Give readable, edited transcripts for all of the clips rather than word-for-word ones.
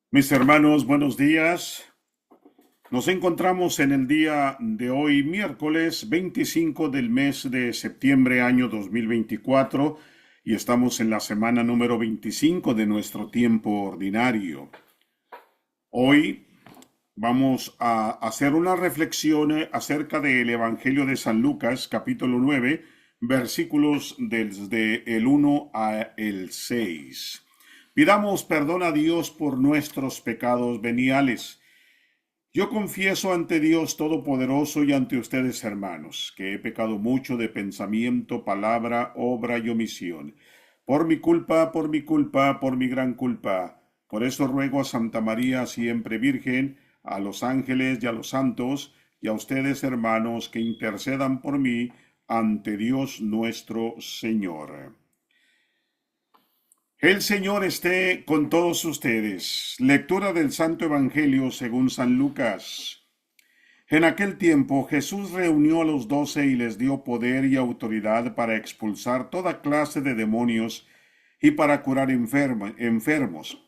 Mis hermanos, buenos días. Nos encontramos en el día de hoy, miércoles 25 del mes de septiembre, año 2024, y estamos en la semana número 25 de nuestro tiempo ordinario. Hoy vamos a hacer una reflexión acerca del Evangelio de San Lucas, capítulo 9, versículos desde el 1 al 6. Pidamos perdón a Dios por nuestros pecados veniales. Yo confieso ante Dios Todopoderoso y ante ustedes, hermanos, que he pecado mucho de pensamiento, palabra, obra y omisión. Por mi culpa, por mi culpa, por mi gran culpa. Por eso ruego a Santa María, siempre Virgen, a los ángeles y a los santos, y a ustedes, hermanos, que intercedan por mí ante Dios nuestro Señor. El Señor esté con todos ustedes. Lectura del Santo Evangelio según San Lucas. En aquel tiempo Jesús reunió a los 12 y les dio poder y autoridad para expulsar toda clase de demonios y para curar enfermos.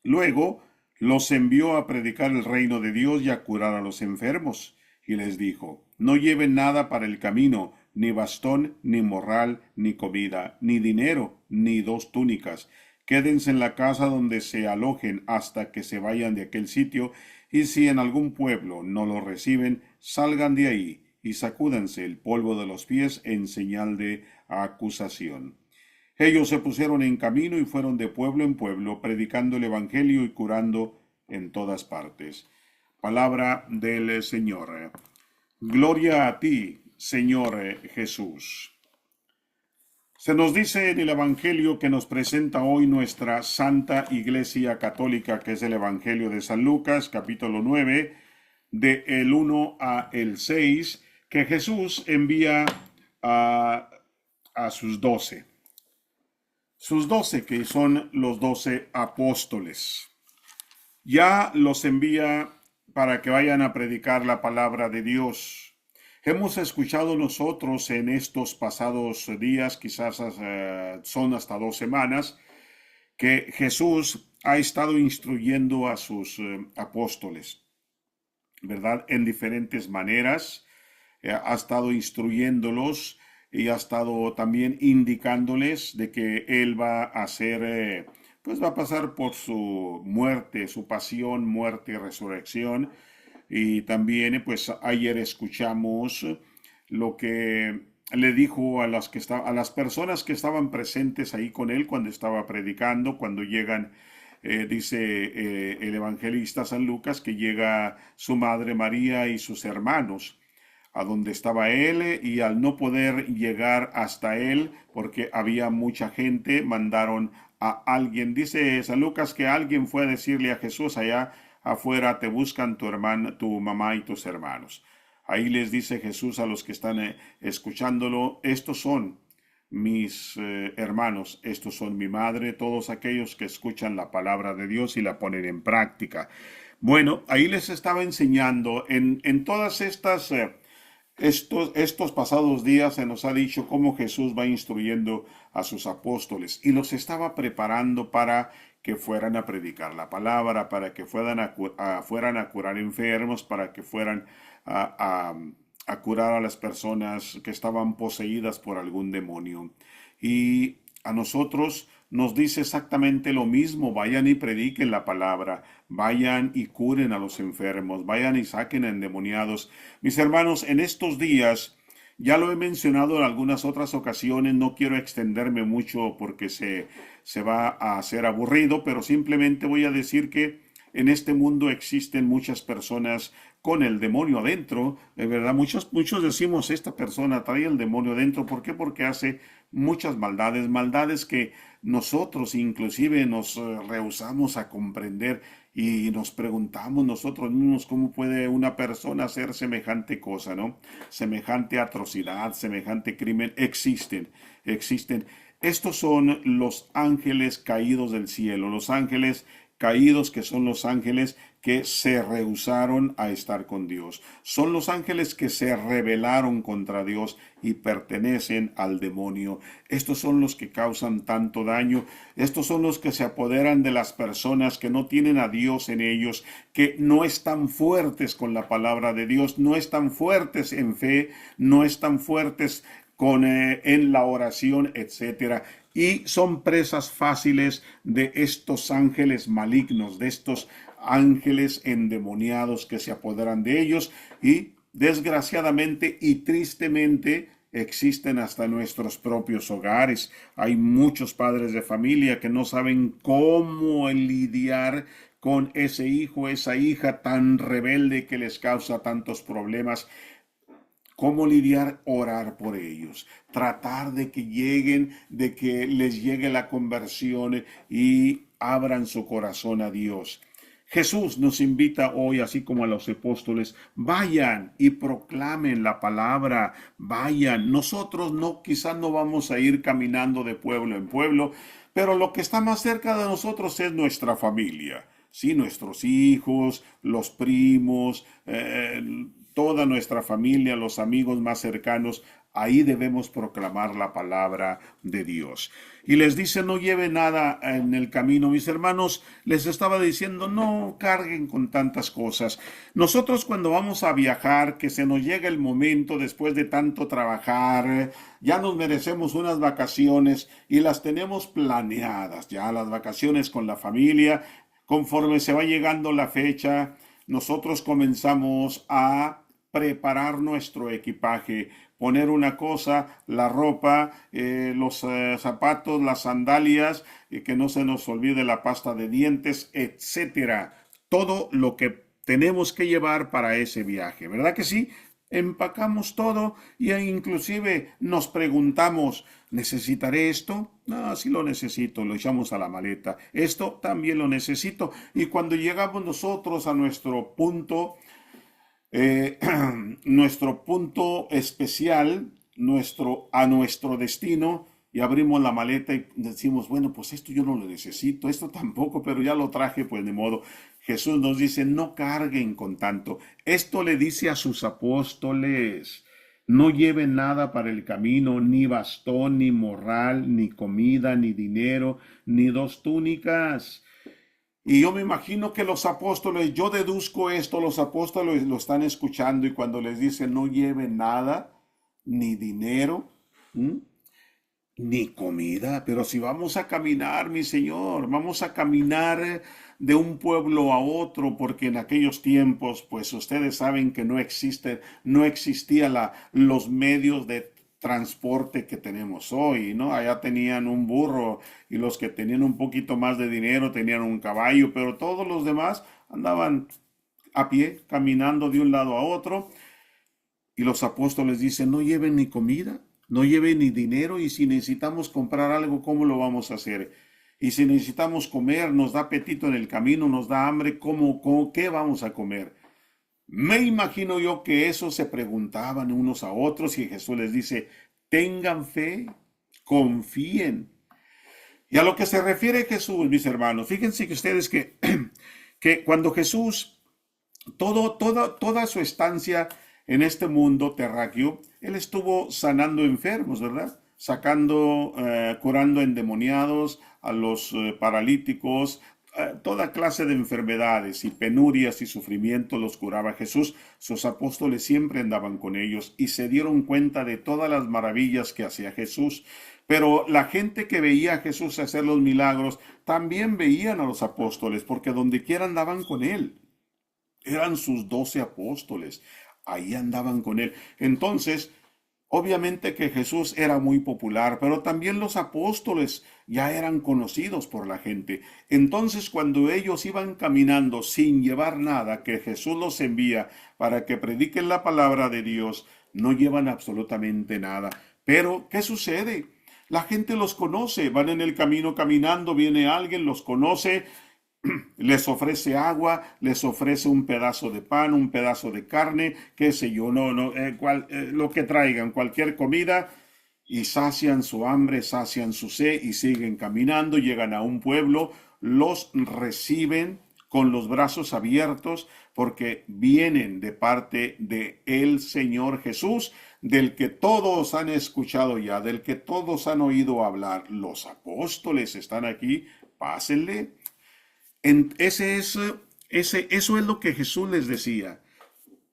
Luego los envió a predicar el reino de Dios y a curar a los enfermos. Y les dijo, no lleven nada para el camino, ni bastón, ni morral, ni comida, ni dinero, ni dos túnicas. Quédense en la casa donde se alojen hasta que se vayan de aquel sitio, y si en algún pueblo no lo reciben, salgan de ahí y sacúdanse el polvo de los pies en señal de acusación. Ellos se pusieron en camino y fueron de pueblo en pueblo, predicando el Evangelio y curando en todas partes. Palabra del Señor. Gloria a ti, Señor Jesús. Se nos dice en el Evangelio que nos presenta hoy nuestra Santa Iglesia Católica, que es el Evangelio de San Lucas, capítulo 9, de el 1 a el 6, que Jesús envía a, a sus doce, que son los 12 apóstoles. Ya los envía para que vayan a predicar la palabra de Dios. Hemos escuchado nosotros en estos pasados días, quizás son hasta 2 semanas, que Jesús ha estado instruyendo a sus apóstoles, ¿verdad? En diferentes maneras, ha estado instruyéndolos y ha estado también indicándoles de que Él va a hacer, pues va a pasar por su muerte, su pasión, muerte y resurrección. Y también, pues ayer escuchamos lo que le dijo a las personas que estaban presentes ahí con él cuando estaba predicando, cuando llegan, dice el evangelista San Lucas, que llega su madre María y sus hermanos a donde estaba él, y al no poder llegar hasta él porque había mucha gente, mandaron a alguien. Dice San Lucas que alguien fue a decirle a Jesús, allá afuera te buscan tu hermana, tu mamá y tus hermanos. Ahí les dice Jesús a los que están escuchándolo, estos son mis hermanos, estos son mi madre, todos aquellos que escuchan la palabra de Dios y la ponen en práctica. Bueno, ahí les estaba enseñando en todas estos pasados días se nos ha dicho cómo Jesús va instruyendo a sus apóstoles y los estaba preparando para que fueran a predicar la palabra, para que fueran a curar enfermos, para que fueran a, a curar a las personas que estaban poseídas por algún demonio. Y a nosotros nos dice exactamente lo mismo, vayan y prediquen la palabra, vayan y curen a los enfermos, vayan y saquen a endemoniados. Mis hermanos, en estos días, ya lo he mencionado en algunas otras ocasiones, no quiero extenderme mucho porque se va a hacer aburrido, pero simplemente voy a decir que en este mundo existen muchas personas con el demonio adentro, de verdad, muchos decimos, esta persona trae el demonio adentro, ¿por qué? Porque hace muchas maldades, maldades que nosotros inclusive nos rehusamos a comprender y nos preguntamos nosotros mismos cómo puede una persona hacer semejante cosa, ¿no? Semejante atrocidad, semejante crimen, existen. Estos son los ángeles caídos del cielo, los ángeles caídos, que son los ángeles que se rehusaron a estar con Dios. Son los ángeles que se rebelaron contra Dios y pertenecen al demonio. Estos son los que causan tanto daño. Estos son los que se apoderan de las personas que no tienen a Dios en ellos, que no están fuertes con la palabra de Dios, no están fuertes en fe, no están fuertes en la oración, etcétera. Y son presas fáciles de estos ángeles malignos, de estos ángeles endemoniados que se apoderan de ellos, y desgraciadamente y tristemente existen hasta nuestros propios hogares. Hay muchos padres de familia que no saben cómo lidiar con ese hijo, esa hija tan rebelde que les causa tantos problemas. ¿Cómo lidiar? Orar por ellos, tratar de que lleguen, de que les llegue la conversión y abran su corazón a Dios. Jesús nos invita hoy, así como a los apóstoles, vayan y proclamen la palabra, vayan. Nosotros quizás no vamos a ir caminando de pueblo en pueblo, pero lo que está más cerca de nosotros es nuestra familia. Sí, nuestros hijos, los primos, toda nuestra familia, los amigos más cercanos, ahí debemos proclamar la palabra de Dios. Y les dice, no lleve nada en el camino. Mis hermanos, les estaba diciendo, no carguen con tantas cosas. Nosotros cuando vamos a viajar, que se nos llega el momento después de tanto trabajar, ya nos merecemos unas vacaciones y las tenemos planeadas, ya las vacaciones con la familia. Conforme se va llegando la fecha, nosotros comenzamos a preparar nuestro equipaje, poner una cosa, la ropa, los zapatos, las sandalias, que no se nos olvide la pasta de dientes, etcétera. Todo lo que tenemos que llevar para ese viaje, ¿verdad que sí? Empacamos todo y inclusive nos preguntamos, ¿necesitaré esto? No, sí lo necesito, lo echamos a la maleta. Esto también lo necesito. Y cuando llegamos nosotros a nuestro punto, nuestro punto especial, a nuestro destino, y abrimos la maleta y decimos, bueno, pues esto yo no lo necesito, esto tampoco, pero ya lo traje, pues de modo. Jesús nos dice, no carguen con tanto. Esto le dice a sus apóstoles, no lleven nada para el camino, ni bastón, ni morral, ni comida, ni dinero, ni dos túnicas. Y yo me imagino que los apóstoles, yo deduzco esto, los apóstoles lo están escuchando y cuando les dice no lleven nada, ni dinero, ¿m? Ni comida, pero si vamos a caminar, mi Señor, vamos a caminar de un pueblo a otro, porque en aquellos tiempos, pues ustedes saben que no existía los medios de transporte que tenemos hoy, ¿no? Allá tenían un burro y los que tenían un poquito más de dinero tenían un caballo, pero todos los demás andaban a pie, caminando de un lado a otro. Y los apóstoles dicen, no lleven ni comida, no lleven ni dinero, y si necesitamos comprar algo, ¿cómo lo vamos a hacer? Y si necesitamos comer, nos da apetito en el camino, nos da hambre, ¿qué vamos a comer? Me imagino yo que eso se preguntaban unos a otros y Jesús les dice, tengan fe, confíen. Y a lo que se refiere Jesús, mis hermanos, fíjense que ustedes que cuando Jesús toda su estancia en este mundo terráqueo, él estuvo sanando enfermos, ¿verdad? Curando endemoniados, a los paralíticos, toda clase de enfermedades y penurias y sufrimientos los curaba Jesús. Sus apóstoles siempre andaban con ellos y se dieron cuenta de todas las maravillas que hacía Jesús. Pero la gente que veía a Jesús hacer los milagros también veían a los apóstoles, porque donde quiera andaban con él. Eran sus 12 apóstoles. Ahí andaban con él. Entonces, obviamente que Jesús era muy popular, pero también los apóstoles ya eran conocidos por la gente. Entonces, cuando ellos iban caminando sin llevar nada, que Jesús los envía para que prediquen la palabra de Dios, no llevan absolutamente nada. Pero, ¿qué sucede? La gente los conoce, van en el camino caminando, viene alguien, los conoce, les ofrece agua, les ofrece un pedazo de pan, un pedazo de carne, qué sé yo, lo que traigan, cualquier comida, y sacian su hambre, sacian su sed y siguen caminando, llegan a un pueblo, los reciben con los brazos abiertos porque vienen de parte de el Señor Jesús, del que todos han escuchado ya, del que todos han oído hablar. Los apóstoles están aquí, pásenle. Eso es lo que Jesús les decía.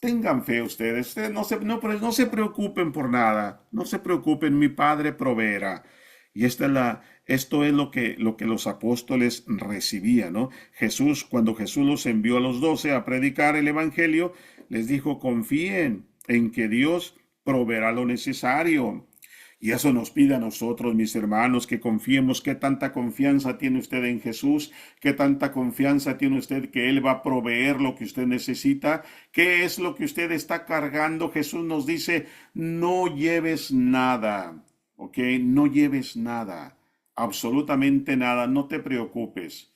Tengan fe ustedes no se preocupen por nada, no se preocupen, mi Padre proveerá. Y esto es lo que los apóstoles recibían, ¿no? Cuando Jesús los envió a los 12 a predicar el Evangelio, les dijo, confíen en que Dios proveerá lo necesario. Y eso nos pide a nosotros, mis hermanos, que confiemos. ¿Qué tanta confianza tiene usted en Jesús? ¿Qué tanta confianza tiene usted que Él va a proveer lo que usted necesita? ¿Qué es lo que usted está cargando? Jesús nos dice, no lleves nada, ¿ok? No lleves nada, absolutamente nada, no te preocupes.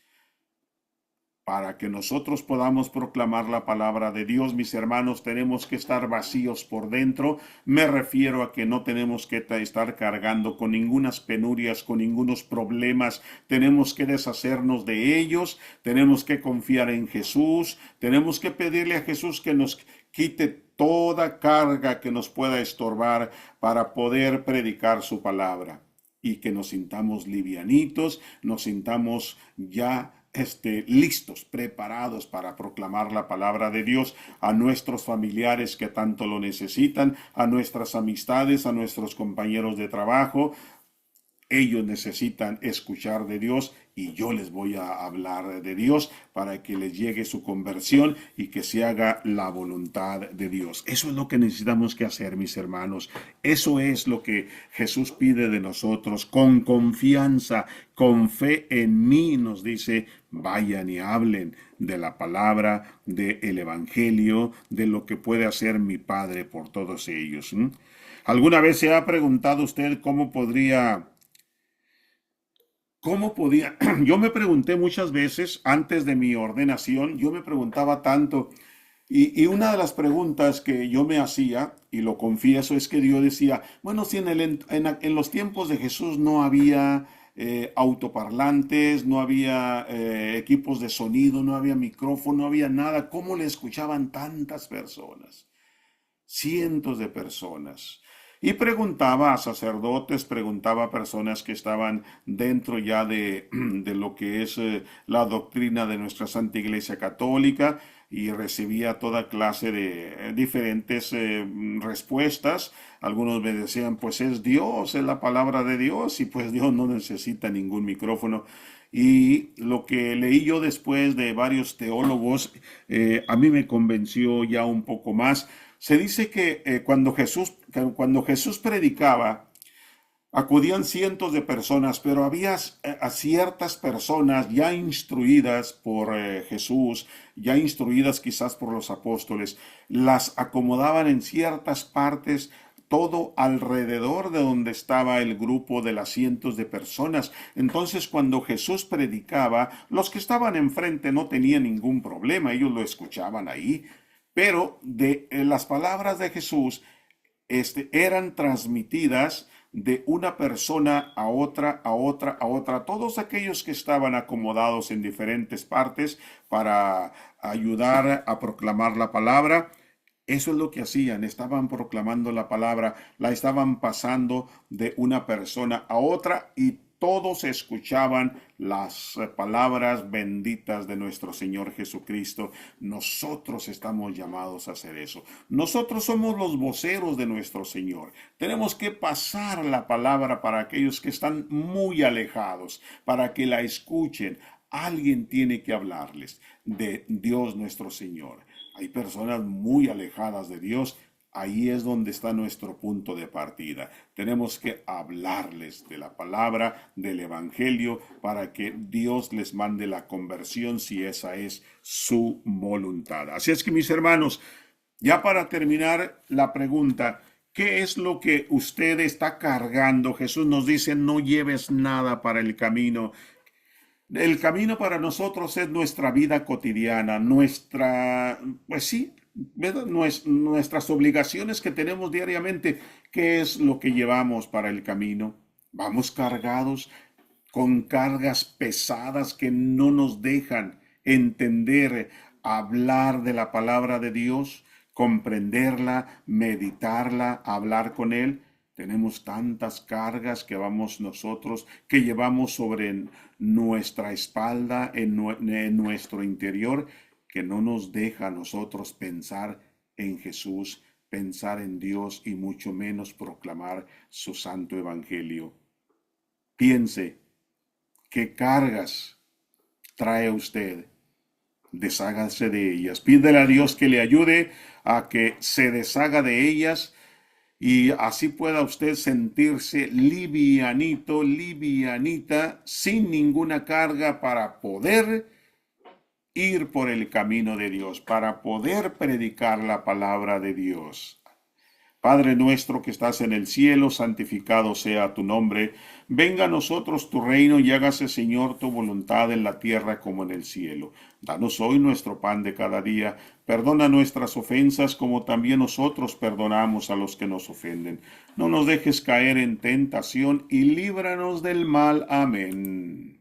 Para que nosotros podamos proclamar la palabra de Dios, mis hermanos, tenemos que estar vacíos por dentro. Me refiero a que no tenemos que estar cargando con ningunas penurias, con ningunos problemas. Tenemos que deshacernos de ellos. Tenemos que confiar en Jesús. Tenemos que pedirle a Jesús que nos quite toda carga que nos pueda estorbar para poder predicar su palabra. Y que nos sintamos livianitos, nos sintamos ya listos, preparados para proclamar la palabra de Dios a nuestros familiares que tanto lo necesitan, a nuestras amistades, a nuestros compañeros de trabajo. Ellos necesitan escuchar de Dios y yo les voy a hablar de Dios para que les llegue su conversión y que se haga la voluntad de Dios. Eso es lo que necesitamos que hacer, mis hermanos. Eso es lo que Jesús pide de nosotros, con confianza, con fe en mí, nos dice, vayan y hablen de la palabra, del Evangelio, de lo que puede hacer mi Padre por todos ellos. ¿Alguna vez se ha preguntado usted cómo podía? Yo me pregunté muchas veces antes de mi ordenación, yo me preguntaba tanto, y una de las preguntas que yo me hacía, y lo confieso, es que yo decía, bueno, si en los tiempos de Jesús no había autoparlantes, no había equipos de sonido, no había micrófono, no había nada, ¿cómo le escuchaban tantas personas? Cientos de personas. Y preguntaba a sacerdotes, preguntaba a personas que estaban dentro ya de lo que es la doctrina de nuestra Santa Iglesia Católica y recibía toda clase de diferentes respuestas. Algunos me decían, pues es Dios, es la palabra de Dios y pues Dios no necesita ningún micrófono. Y lo que leí yo después de varios teólogos, a mí me convenció ya un poco más. Se dice que cuando Jesús predicaba, acudían cientos de personas, pero había a ciertas personas ya instruidas por Jesús, ya instruidas quizás por los apóstoles, las acomodaban en ciertas partes, todo alrededor de donde estaba el grupo de las cientos de personas. Entonces, cuando Jesús predicaba, los que estaban enfrente no tenían ningún problema, ellos lo escuchaban ahí. Pero de las palabras de Jesús eran transmitidas de una persona a otra, a otra, a otra. Todos aquellos que estaban acomodados en diferentes partes para ayudar a proclamar la palabra, eso es lo que hacían, estaban proclamando la palabra, la estaban pasando de una persona a otra y todos escuchaban las palabras benditas de nuestro Señor Jesucristo. Nosotros estamos llamados a hacer eso. Nosotros somos los voceros de nuestro Señor. Tenemos que pasar la palabra para aquellos que están muy alejados, para que la escuchen. Alguien tiene que hablarles de Dios nuestro Señor. Hay personas muy alejadas de Dios. Ahí es donde está nuestro punto de partida. Tenemos que hablarles de la palabra, del Evangelio, para que Dios les mande la conversión si esa es su voluntad. Así es que, mis hermanos, ya para terminar la pregunta, ¿qué es lo que usted está cargando? Jesús nos dice, no lleves nada para el camino. El camino para nosotros es nuestra vida cotidiana, pues sí, ¿verdad? Nuestras obligaciones que tenemos diariamente. ¿Qué es lo que llevamos para el camino? Vamos cargados con cargas pesadas que no nos dejan entender, hablar de la palabra de Dios, comprenderla, meditarla, hablar con Él. Tenemos tantas cargas que vamos nosotros, que llevamos sobre nuestra espalda, en nuestro interior, que no nos deja a nosotros pensar en Jesús, pensar en Dios y mucho menos proclamar su santo evangelio. Piense, ¿qué cargas trae usted? Deshágase de ellas. Pídele a Dios que le ayude a que se deshaga de ellas y así pueda usted sentirse livianito, livianita, sin ninguna carga para poder ir por el camino de Dios, para poder predicar la palabra de Dios. Padre nuestro que estás en el cielo, santificado sea tu nombre. Venga a nosotros tu reino y hágase, Señor, tu voluntad en la tierra como en el cielo. Danos hoy nuestro pan de cada día. Perdona nuestras ofensas como también nosotros perdonamos a los que nos ofenden. No nos dejes caer en tentación y líbranos del mal. Amén.